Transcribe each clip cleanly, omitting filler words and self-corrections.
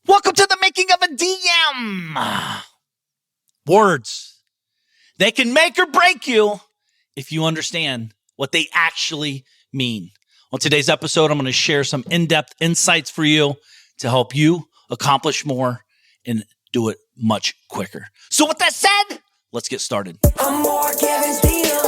Welcome to the making of a DM. Words. They can make or break you if you understand what they actually mean. On today's episode, I'm going to share some in-depth insights for you to help you accomplish more and do it much quicker. So with that said, let's get started. I'm more Kevin's deal.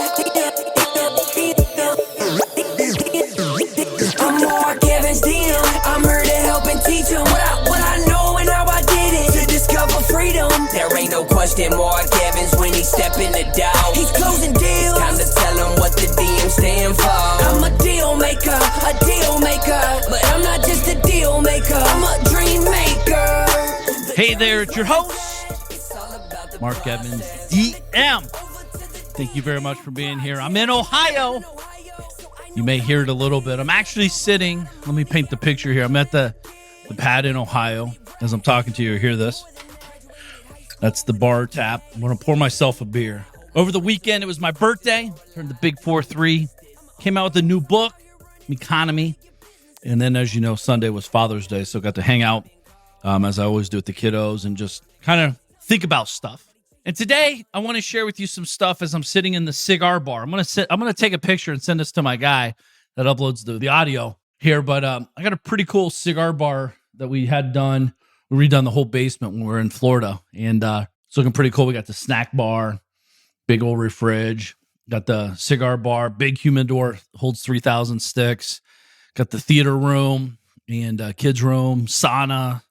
I'm more Kevin's deal. I'm here to help and teach him what I know and how I did it. To discover freedom. There ain't no question more Kevin's when he step in the door. He's closing deals. Time to tell him what the DM stand for. I'm a deal maker. But I'm not just a deal maker. I'm a dream maker. Hey there, it's your host, Mark Evans, DM. Thank you very much for being here. I'm in Ohio. You may hear it a little bit. I'm actually sitting, let me paint the picture here. I'm at the pad in Ohio. As I'm talking to you, hear this. That's the bar tap. I'm going to pour myself a beer. Over the weekend, it was my birthday. Turned the big 4-3. Came out with a new book, Economy. And then, as you know, Sunday was Father's Day, so got to hang out, as I always do with the kiddos, and just kind of think about stuff. And today, I want to share with you some stuff as I'm sitting in the cigar bar. I'm going to take a picture and send this to my guy that uploads the audio here. But I got a pretty cool cigar bar that we had done. We redone the whole basement when we were in Florida, and it's looking pretty cool. We got the snack bar, big old fridge. Got the cigar bar, big humidor, holds 3,000 sticks. Got the theater room and kids room, sauna,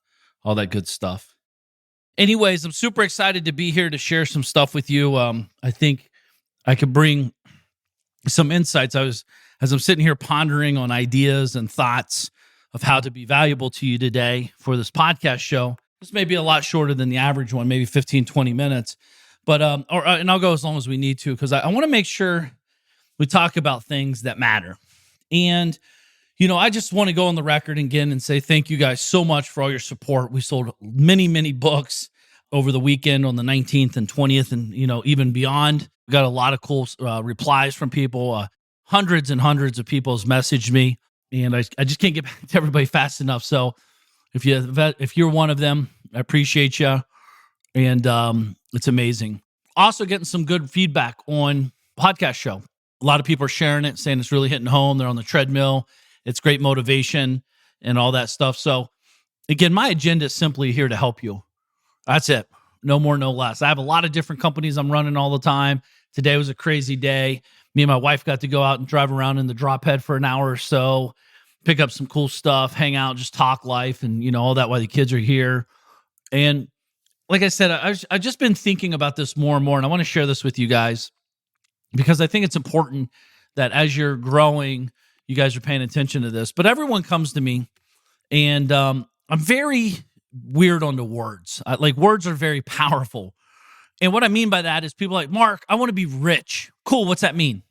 all that good stuff. Anyways, I'm super excited to be here to share some stuff with you. I think I could bring some insights. As I'm sitting here pondering on ideas and thoughts of how to be valuable to you today for this podcast show. This may be a lot shorter than the average one, maybe 15, 20 minutes. But and I'll go as long as we need to, because I want to make sure we talk about things that matter. And, I just want to go on the record again and say thank you guys so much for all your support. We sold many, many books over the weekend on the 19th and 20th and, even beyond. We got a lot of cool replies from people. Hundreds and hundreds of people has messaged me, and I just can't get back to everybody fast enough. So if you're one of them, I appreciate you. And it's amazing. Also getting some good feedback on podcast show. A lot of people are sharing it, saying it's really hitting home. They're on the treadmill. It's great motivation and all that stuff. So again, my agenda is simply here to help you. That's it. No more, no less. I have a lot of different companies I'm running all the time. Today was a crazy day. Me and my wife got to go out and drive around in the drop head for an hour or so, pick up some cool stuff, hang out, just talk life and, all that while the kids are here. And like I said, I've just been thinking about this more and more, and I want to share this with you guys because I think it's important that as you're growing, you guys are paying attention to this. But everyone comes to me, and I'm very weird on the words. Words are very powerful. And what I mean by that is people are like, Mark, I want to be rich. Cool, what's that mean?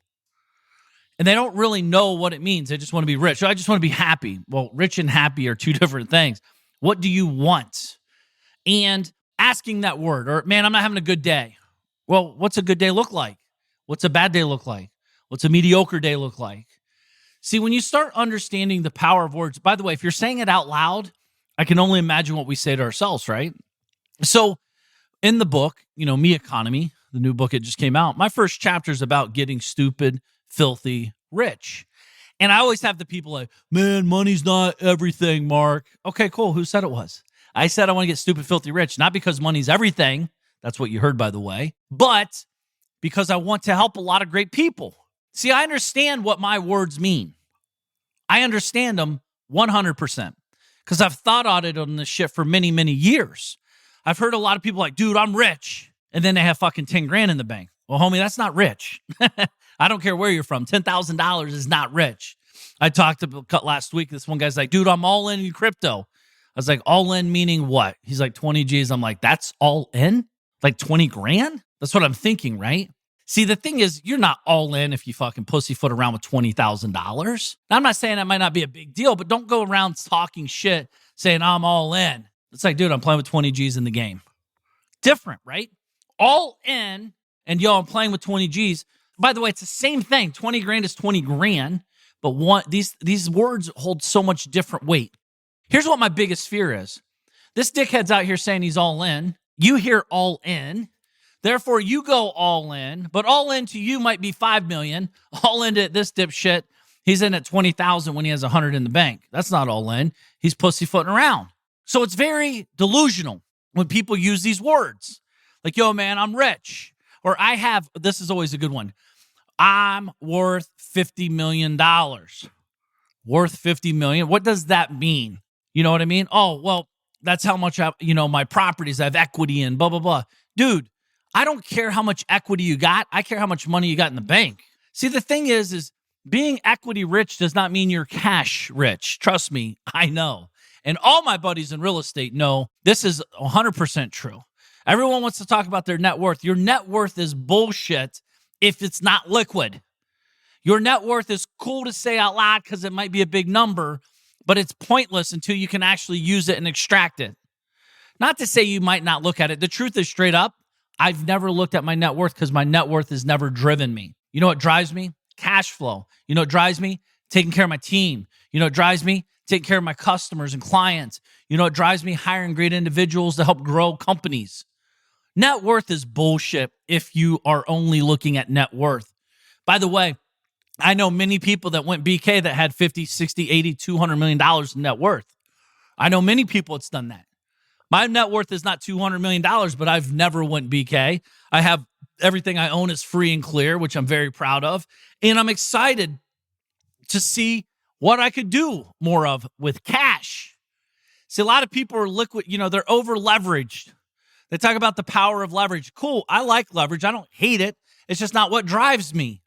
And they don't really know what it means. They just want to be rich. I just want to be happy. Well, rich and happy are two different things. What do you want? And asking that word, or man, I'm not having a good day. Well, what's a good day look like? What's a bad day look like? What's a mediocre day look like? See, when you start understanding the power of words, by the way, if you're saying it out loud, I can only imagine what we say to ourselves, right? So in the book, Me Economy, the new book, it just came out. My first chapter is about getting stupid, filthy, rich. And I always have the people like, man, money's not everything, Mark. Okay, cool. Who said it was? I said I want to get stupid, filthy, rich, not because money's everything. That's what you heard, by the way. But because I want to help a lot of great people. See, I understand what my words mean. I understand them 100% because I've thought on this shit for many, many years. I've heard a lot of people like, dude, I'm rich. And then they have fucking 10 grand in the bank. Well, homie, that's not rich. I don't care where you're from. $10,000 is not rich. I talked about last week. This one guy's like, dude, I'm all in crypto. I was like, all in meaning what? He's like, 20 G's. I'm like, that's all in? Like 20 grand? That's what I'm thinking, right? See, the thing is, you're not all in if you fucking pussyfoot around with $20,000. I'm not saying that might not be a big deal, but don't go around talking shit saying I'm all in. It's like, dude, I'm playing with 20 G's in the game. Different, right? All in, and I'm playing with 20 G's. By the way, it's the same thing. 20 grand is 20 grand, but these words hold so much different weight. Here's what my biggest fear is. This dickhead's out here saying he's all in. You hear all in. Therefore, you go all in. But all in to you might be $5 million. All into this dipshit, he's in at 20,000 when he has 100 in the bank. That's not all in. He's pussyfooting around. So it's very delusional when people use these words. Like, yo, man, I'm rich. Or this is always a good one. I'm worth $50 million. Worth $50 million. What does that mean? You know what I mean? Oh, well, that's how much, my properties I have equity in, blah, blah, blah. Dude, I don't care how much equity you got. I care how much money you got in the bank. See, the thing is being equity rich does not mean you're cash rich. Trust me, I know. And all my buddies in real estate know this is 100% true. Everyone wants to talk about their net worth. Your net worth is bullshit if it's not liquid. Your net worth is cool to say out loud because it might be a big number, but it's pointless until you can actually use it and extract it. Not to say you might not look at it. The truth is, straight up, I've never looked at my net worth because my net worth has never driven me. You know what drives me? Cash flow. You know what drives me? Taking care of my team. You know what drives me? Taking care of my customers and clients. You know what drives me? Hiring great individuals to help grow companies. Net worth is bullshit if you are only looking at net worth. By the way, I know many people that went BK that had 50, 60, 80, $200 million in net worth. I know many people that's done that. My net worth is not $200 million, but I've never went BK. I have everything I own is free and clear, which I'm very proud of. And I'm excited to see what I could do more of with cash. See, a lot of people are liquid, they're over leveraged. They talk about the power of leverage. Cool. I like leverage. I don't hate it. It's just not what drives me.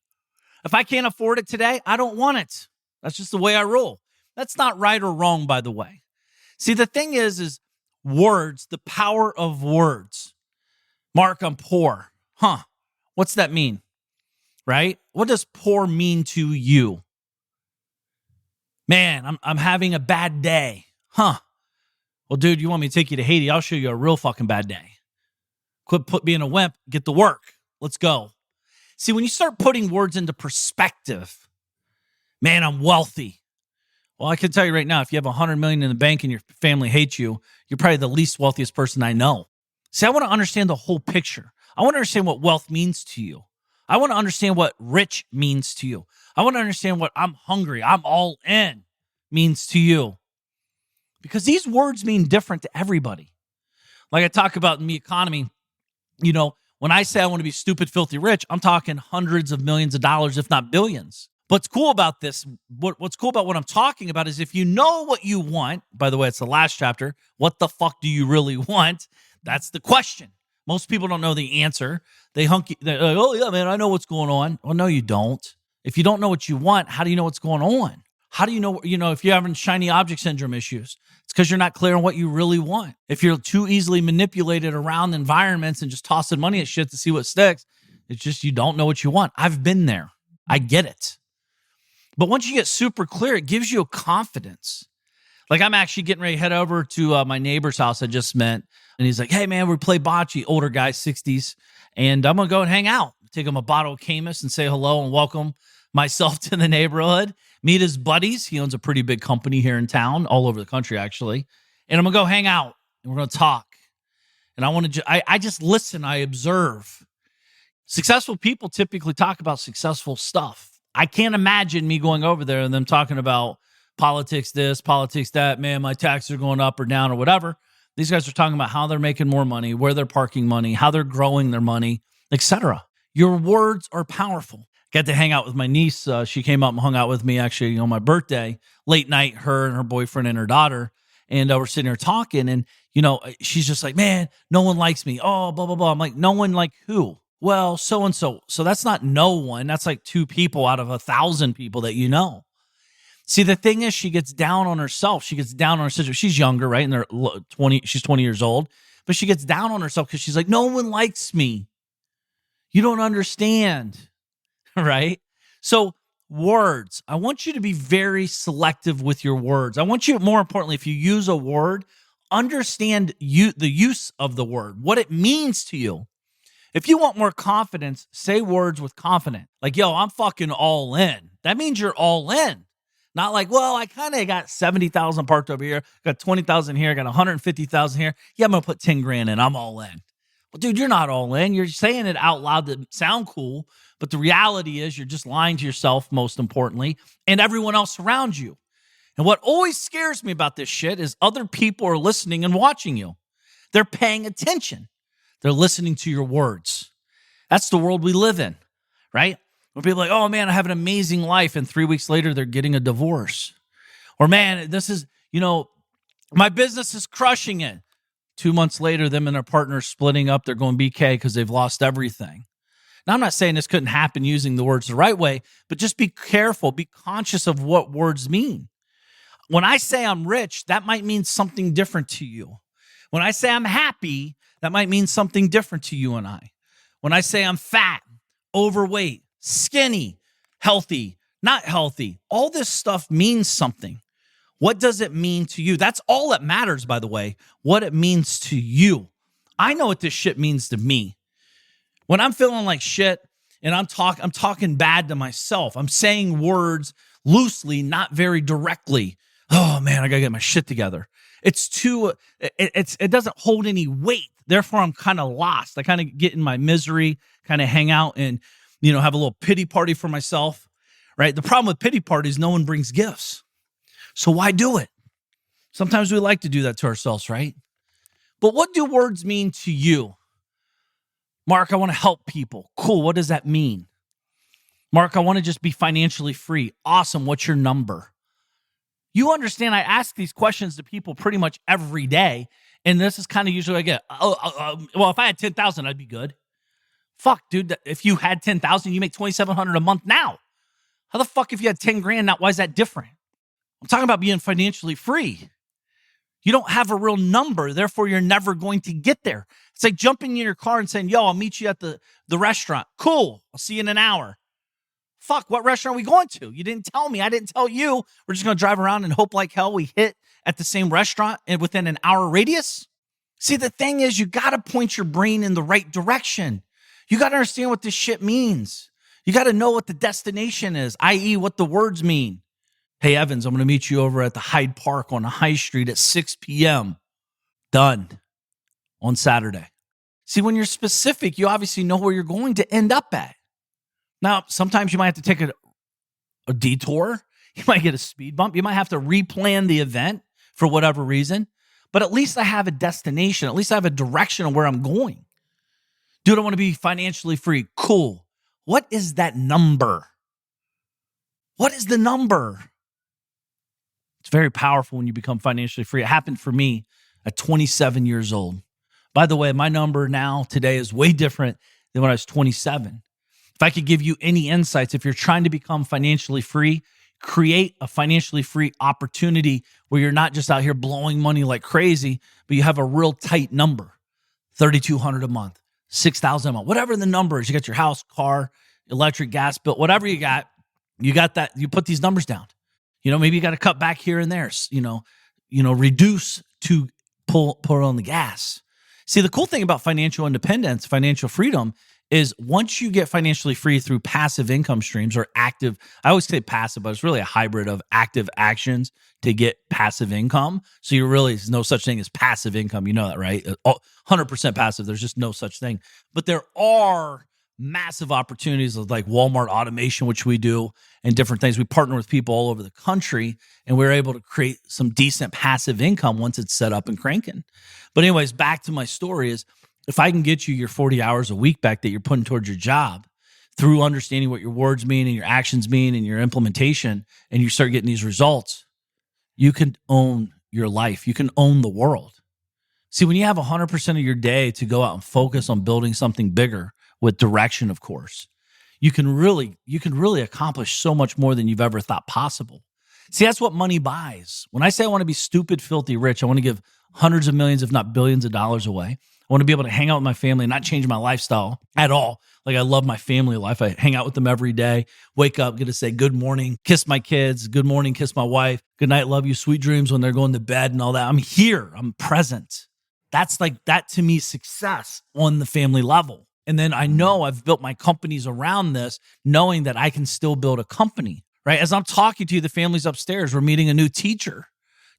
If I can't afford it today, I don't want it. That's just the way I roll. That's not right or wrong, by the way. See, the thing is words, the power of words. Mark, I'm poor. What's that mean? Right? What does poor mean to you? Man, I'm having a bad day. Well, dude, you want me to take you to Haiti? I'll show you a real fucking bad day. Quit being a wimp. Get to work. Let's go. See, when you start putting words into perspective, man, I'm wealthy. Well, I can tell you right now, if you have $100 million in the bank and your family hates you, you're probably the least wealthiest person I know. See, I want to understand the whole picture. I want to understand what wealth means to you. I want to understand what rich means to you. I want to understand what I'm hungry, I'm all in means to you. Because these words mean different to everybody. Like I talk about in the economy, when I say I want to be stupid, filthy rich, I'm talking hundreds of millions of dollars, if not billions. What's cool about this, what's cool about what I'm talking about is if you know what you want, by the way, it's the last chapter, what the fuck do you really want? That's the question. Most people don't know the answer. They're like, oh yeah, man, I know what's going on. Well, no, you don't. If you don't know what you want, how do you know what's going on? How do you know, if you're having shiny object syndrome issues? It's because you're not clear on what you really want. If you're too easily manipulated around environments and just tossing money at shit to see what sticks, it's just you don't know what you want. I've been there. I get it. But once you get super clear, it gives you a confidence. Like I'm actually getting ready to head over to my neighbor's house I just met. And he's like, hey, man, we play bocce, older guy, 60s. And I'm going to go and hang out. Take him a bottle of Camus and say hello and welcome myself to the neighborhood. Meet his buddies. He owns a pretty big company here in town, all over the country, actually. And I'm going to go hang out. And we're going to talk. And I want to I just listen. I observe. Successful people typically talk about successful stuff. I can't imagine me going over there and them talking about politics this, politics that. Man, my taxes are going up or down or whatever. These guys are talking about how they're making more money, where they're parking money, how they're growing their money, etc. Your words are powerful. Got to hang out with my niece. She came up and hung out with me actually on my birthday, late night, her and her boyfriend and her daughter. And we're sitting here talking and, she's just like, man, no one likes me. Oh, blah, blah, blah. I'm like, no one like who? Well, so-and-so. So that's not no one. That's like 2 people out of 1,000 people that you know. See, the thing is she gets down on herself. She gets down on her sister. She's younger, right? And she's 20 years old. But she gets down on herself because she's like, no one likes me. You don't understand. Right? So words, I want you to be very selective with your words. I want you, more importantly, if you use a word, understand the use of the word, what it means to you. If you want more confidence, say words with confidence. Like, yo, I'm fucking all in. That means you're all in. Not like, well, I kind of got 70,000 parked over here, got 20,000 here, got 150,000 here. Yeah, I'm going to put 10 grand in. I'm all in. Well, dude, you're not all in. You're saying it out loud to sound cool, but the reality is you're just lying to yourself, most importantly, and everyone else around you. And what always scares me about this shit is other people are listening and watching you. They're paying attention. They're listening to your words. That's the world we live in, right? Where people are like, oh man, I have an amazing life. And 3 weeks later, they're getting a divorce. Or man, this is, my business is crushing it. 2 months later, them and their partner splitting up. They're going BK because they've lost everything. Now, I'm not saying this couldn't happen using the words the right way, but just be careful. Be conscious of what words mean. When I say I'm rich, that might mean something different to you. When I say I'm happy, that might mean something different to you and I. When I say I'm fat, overweight, skinny, healthy, not healthy, all this stuff means something. What does it mean to you? That's all that matters, by the way, what it means to you. I know what this shit means to me. When I'm feeling like shit and I'm talking bad to myself, I'm saying words loosely, not very directly. Oh man, I gotta get my shit together. It doesn't hold any weight. Therefore, I'm kind of lost. I kind of get in my misery, kind of hang out and, have a little pity party for myself, right? The problem with pity parties, no one brings gifts. So why do it? Sometimes we like to do that to ourselves, right? But what do words mean to you? Mark, I want to help people. Cool. What does that mean? Mark, I want to just be financially free. Awesome. What's your number? You understand, I ask these questions to people pretty much every day. And this is kind of usually I get, well, if I had 10,000, I'd be good. Fuck, dude. If you had 10,000, you make 2,700 a month now. How the fuck if you had 10 grand? Now, why is that different? I'm talking about being financially free. You don't have a real number, therefore you're never going to get there. It's like jumping in your car and saying, yo, I'll meet you at the restaurant. Cool, I'll see you in an hour. Fuck, what restaurant are we going to? You didn't tell me, I didn't tell you. We're just going to drive around and hope like hell we hit at the same restaurant and within an hour radius? See, the thing is, you got to point your brain in the right direction. You got to understand what this shit means. You got to know what the destination is, i.e. what the words mean. Hey, Evans, I'm going to meet you over at the Hyde Park on the High Street at 6 p.m. Done. On Saturday. See, when you're specific, you obviously know where you're going to end up at. Now, sometimes you might have to take a detour. You might get a speed bump. You might have to replan the event for whatever reason. But at least I have a destination. At least I have a direction of where I'm going. Dude, I want to be financially free. Cool. What is that number? What is the number? It's very powerful when you become financially free. It happened for me at 27 years old. By the way, my number now today is way different than when I was 27. If I could give you any insights, if you're trying to become financially free, create a financially free opportunity where you're not just out here blowing money like crazy, but you have a real tight number, $3,200 a month, $6,000 a month, whatever the number is. You got your house, car, electric, gas bill, whatever you got that. You put these numbers down. Maybe you got to cut back here and there, reduce to pull on the gas. See, the cool thing about financial independence, financial freedom, is once you get financially free through passive income streams or active, I always say passive, but it's really a hybrid of active actions to get passive income. So there's no such thing as passive income. You know that, right? 100% passive. There's just no such thing. But there are massive opportunities like Walmart automation, which we do, and different things. We partner with people all over the country, and we're able to create some decent passive income once it's set up and cranking. But anyways, back to my story is, if I can get you your 40 hours a week back that you're putting towards your job through understanding what your words mean and your actions mean and your implementation, and you start getting these results, you can own your life. You can own the world. See, when you have 100% of your day to go out and focus on building something bigger with direction, of course, you can really accomplish so much more than you've ever thought possible. See, that's what money buys. When I say I want to be stupid, filthy rich, I want to give hundreds of millions, if not billions of dollars away. I want to be able to hang out with my family and not change my lifestyle at all. Like, I love my family life. I hang out with them every day, wake up, get to say good morning, kiss my kids, good morning, kiss my wife, good night, love you, sweet dreams when they're going to bed and all that. I'm here. I'm present. That to me, success on the family level. And then I know I've built my companies around this, knowing that I can still build a company, right? As I'm talking to you, the family's upstairs. We're meeting a new teacher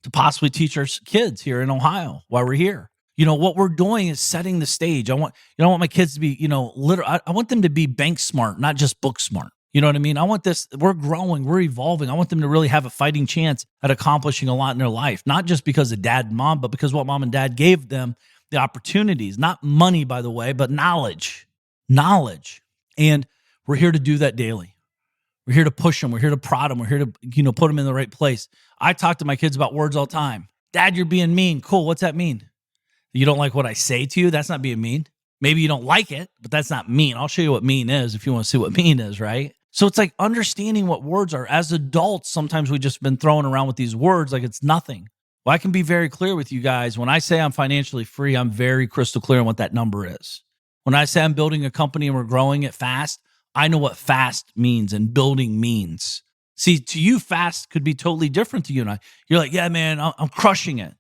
to possibly teach our kids here in Ohio while we're here. What we're doing is setting the stage. I want my kids to be, I want them to be bank smart, not just book smart. You know what I mean? I want this, we're growing, we're evolving. I want them to really have a fighting chance at accomplishing a lot in their life, not just because of dad and mom, but because what mom and dad gave them the opportunities, not money, by the way, but knowledge. And we're here to do that daily. We're here to push them. We're here to prod them. We're here to, put them in the right place. I talk to my kids about words all the time. Dad, you're being mean. Cool. What's that mean? You don't like what I say to you? That's not being mean. Maybe you don't like it, but that's not mean. I'll show you what mean is if you want to see what mean is, right? So it's like understanding what words are. As adults, sometimes we've just been throwing around with these words like it's nothing. Well, I can be very clear with you guys. When I say I'm financially free, I'm very crystal clear on what that number is. When I say I'm building a company and we're growing it fast, I know what fast means and building means. See, to you, fast could be totally different to you and I. You're like, yeah, man, I'm crushing it.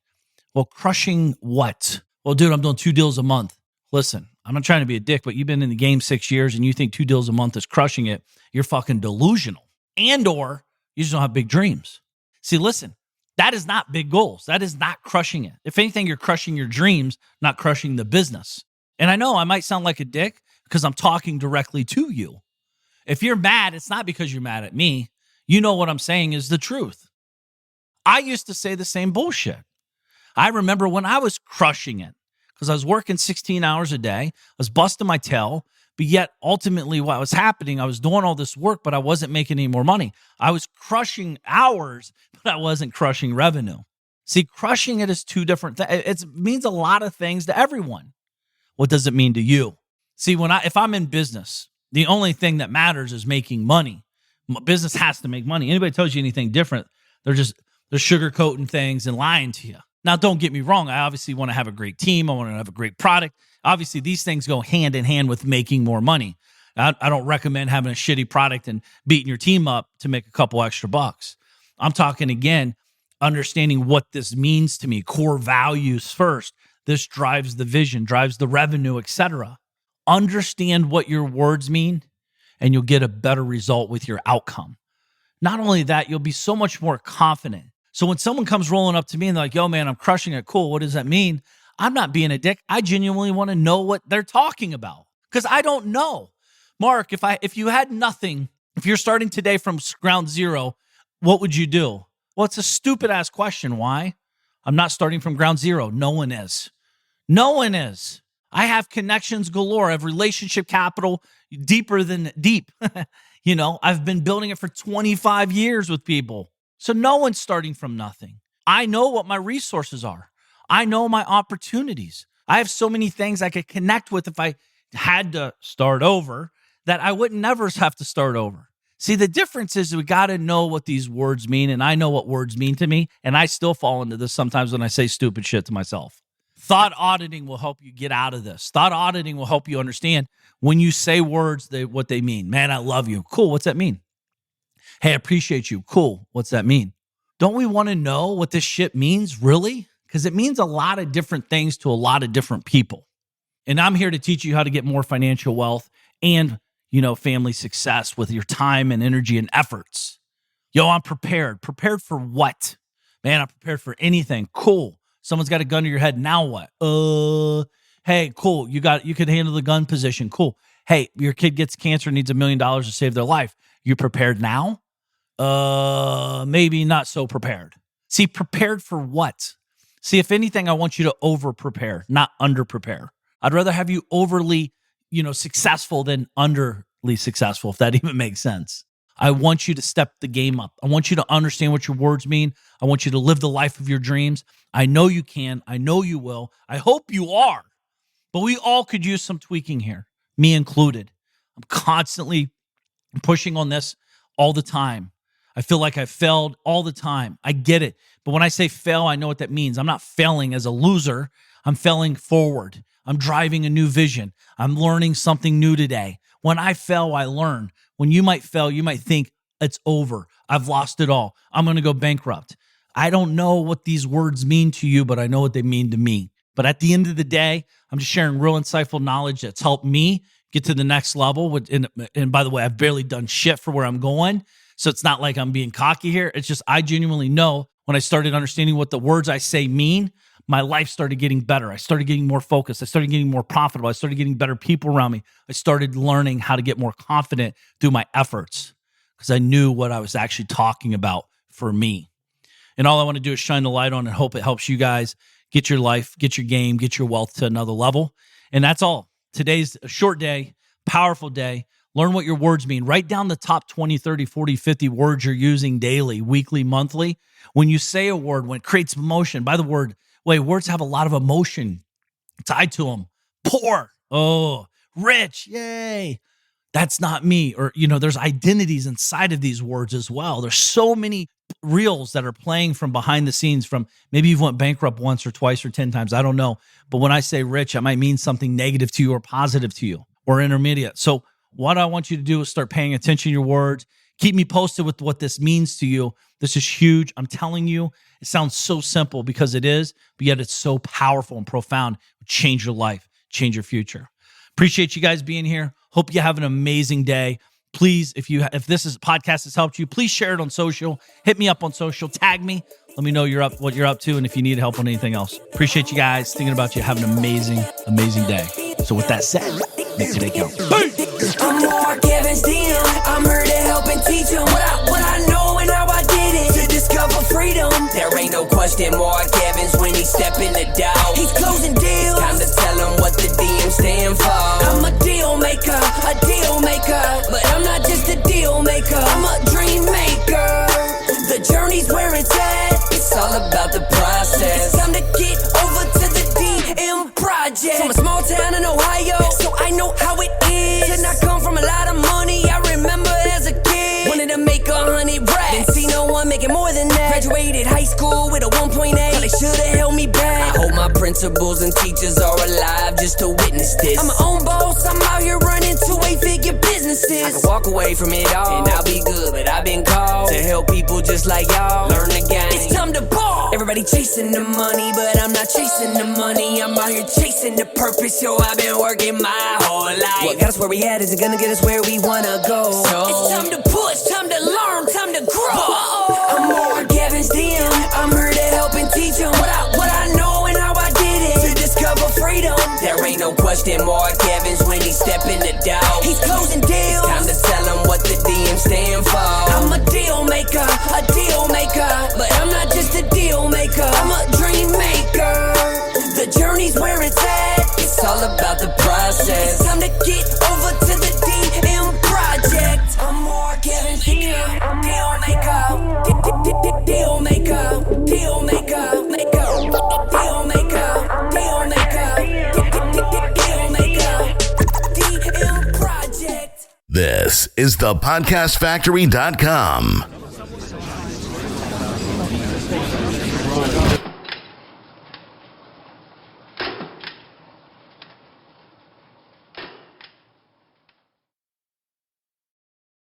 Well, crushing what? Well, dude, I'm doing 2 deals a month. Listen, I'm not trying to be a dick, but you've been in the game 6 years and you think 2 deals a month is crushing it. You're fucking delusional. Or you just don't have big dreams. See, listen, that is not big goals. That is not crushing it. If anything, you're crushing your dreams, not crushing the business. And I know I might sound like a dick because I'm talking directly to you. If you're mad, it's not because you're mad at me. You know what I'm saying is the truth. I used to say the same bullshit. I remember when I was crushing it because I was working 16 hours a day. I was busting my tail, but yet ultimately what was happening, I was doing all this work, but I wasn't making any more money. I was crushing hours, but I wasn't crushing revenue. See, crushing it is 2 different things. It means a lot of things to everyone. What does it mean to you? See, if I'm in business, the only thing that matters is making money. Business has to make money. Anybody tells you anything different, they're sugarcoating things and lying to you. Now, don't get me wrong. I obviously want to have a great team. I want to have a great product. Obviously, these things go hand in hand with making more money. I don't recommend having a shitty product and beating your team up to make a couple extra bucks. I'm talking, again, understanding what this means to me, core values first. This drives the vision, drives the revenue, etc. Understand what your words mean, and you'll get a better result with your outcome. Not only that, you'll be so much more confident. So when someone comes rolling up to me and they're like, yo, man, I'm crushing it. Cool. What does that mean? I'm not being a dick. I genuinely want to know what they're talking about because I don't know. Mark, if you had nothing, if you're starting today from ground zero, what would you do? Well, it's a stupid ass question. Why? I'm not starting from ground zero. No one is. No one is. I have connections galore. I have relationship capital deeper than deep. I've been building it for 25 years with people. So no one's starting from nothing. I know what my resources are. I know my opportunities. I have so many things I could connect with if I had to start over that I wouldn't never have to start over. See, the difference is we got to know what these words mean, and I know what words mean to me, and I still fall into this sometimes when I say stupid shit to myself. Thought auditing will help you get out of this. Thought auditing will help you understand when you say words, what they mean. Man, I love you. Cool. What's that mean? Hey, I appreciate you. Cool. What's that mean? Don't we want to know what this shit means, really? Because it means a lot of different things to a lot of different people. And I'm here to teach you how to get more financial wealth and, family success with your time and energy and efforts. Yo, I'm prepared. Prepared for what? Man, I'm prepared for anything. Cool. Someone's got a gun to your head. Now what? Hey, cool. You could handle the gun position. Cool. Hey, your kid gets cancer, needs $1 million to save their life. You prepared now? Maybe not so prepared. See, prepared for what? See, if anything, I want you to over-prepare, not under-prepare. I'd rather have you overly, successful than underly successful, if that even makes sense. I want you to step the game up. I want you to understand what your words mean. I want you to live the life of your dreams. I know you can. I know you will. I hope you are. But we all could use some tweaking here, me included. I'm constantly pushing on this all the time. I feel like I've failed all the time. I get it. But when I say fail, I know what that means. I'm not failing as a loser. I'm failing forward. I'm driving a new vision. I'm learning something new today. When I fail, I learn. When you might fail, you might think it's over. I've lost it all. I'm going to go bankrupt. I don't know what these words mean to you, but I know what they mean to me. But at the end of the day, I'm just sharing real insightful knowledge that's helped me get to the next level. And by the way, I've barely done shit for where I'm going. So it's not like I'm being cocky here. It's just I genuinely know when I started understanding what the words I say mean, my life started getting better. I started getting more focused. I started getting more profitable. I started getting better people around me. I started learning how to get more confident through my efforts because I knew what I was actually talking about for me. And all I want to do is shine the light on and hope it helps you guys get your life, get your game, get your wealth to another level. And that's all. Today's a short day, powerful day. Learn what your words mean. Write down the top 20, 30, 40, 50 words you're using daily, weekly, monthly. When you say a word, when it creates emotion, by the word, words have a lot of emotion tied to them. Poor, oh, rich, yay. That's not me. Or, there's identities inside of these words as well. There's so many reels that are playing from behind the scenes from maybe you've went bankrupt once or twice or 10 times. I don't know. But when I say rich, it might mean something negative to you or positive to you or intermediate. So what I want you to do is start paying attention to your words. Keep me posted with what this means to you. This is huge. I'm telling you, it sounds so simple because it is, but yet it's so powerful and profound. Change your life, change your future. Appreciate you guys being here. Hope you have an amazing day. Please, if this podcast has helped you, please share it on social. Hit me up on social. Tag me. Let me know what you're up to and if you need help on anything else. Appreciate you guys. Thinking about you. Have an amazing, amazing day. So with that said, make today count. I'm Mark Evans, DM. I'm here to help and teach them what I know and how I did it. To discover freedom. There ain't no question Mark Evans when he step in the door. He's closing deals. Time to tell him what the DM stand for. I'm a deal maker. But I'm not just a deal maker. I'm a dream maker. The journey's where it's at. It's all about the process. It's time to get over to the DM project. From a small town in Ohio, so I know how it is. And I come from a lot of money. I remember as a kid, wanted to make 100 racks. Didn't see no one making more than that. Graduated high school with a 1.8. They should've held me back. I hope my principals and teachers are alive just to witness this. I'm my own boss. I'm out here running 2-8-figure businesses. I can walk away from it all and I'll be good, but I've been called to help people just like y'all learn the game. It's time to ball. Everybody chasing the money, but I'm not chasing the money. I'm out here chasing the purpose. Yo, I've been working my whole life. What got us where we at isn't gonna get us where we wanna go. So it's time to push, time to learn, time to grow. I'm Mark Evans, DM. I'm here to help and teach them what I know and how I did it. To discover freedom. There ain't no question Mark Evans when he step in the door. He's closing deals. Time to tell him what the DM stand for. I'm a deal maker. But I'm not just a deal maker. I'm a dream maker. The journey's where it's at. It's all about the process. It's time to get over to the DM project. I'm Mark Evans, DM. Deal maker. Deal maker. Deal maker. Deal maker. Deal maker. DM project. This is thepodcastfactory.com.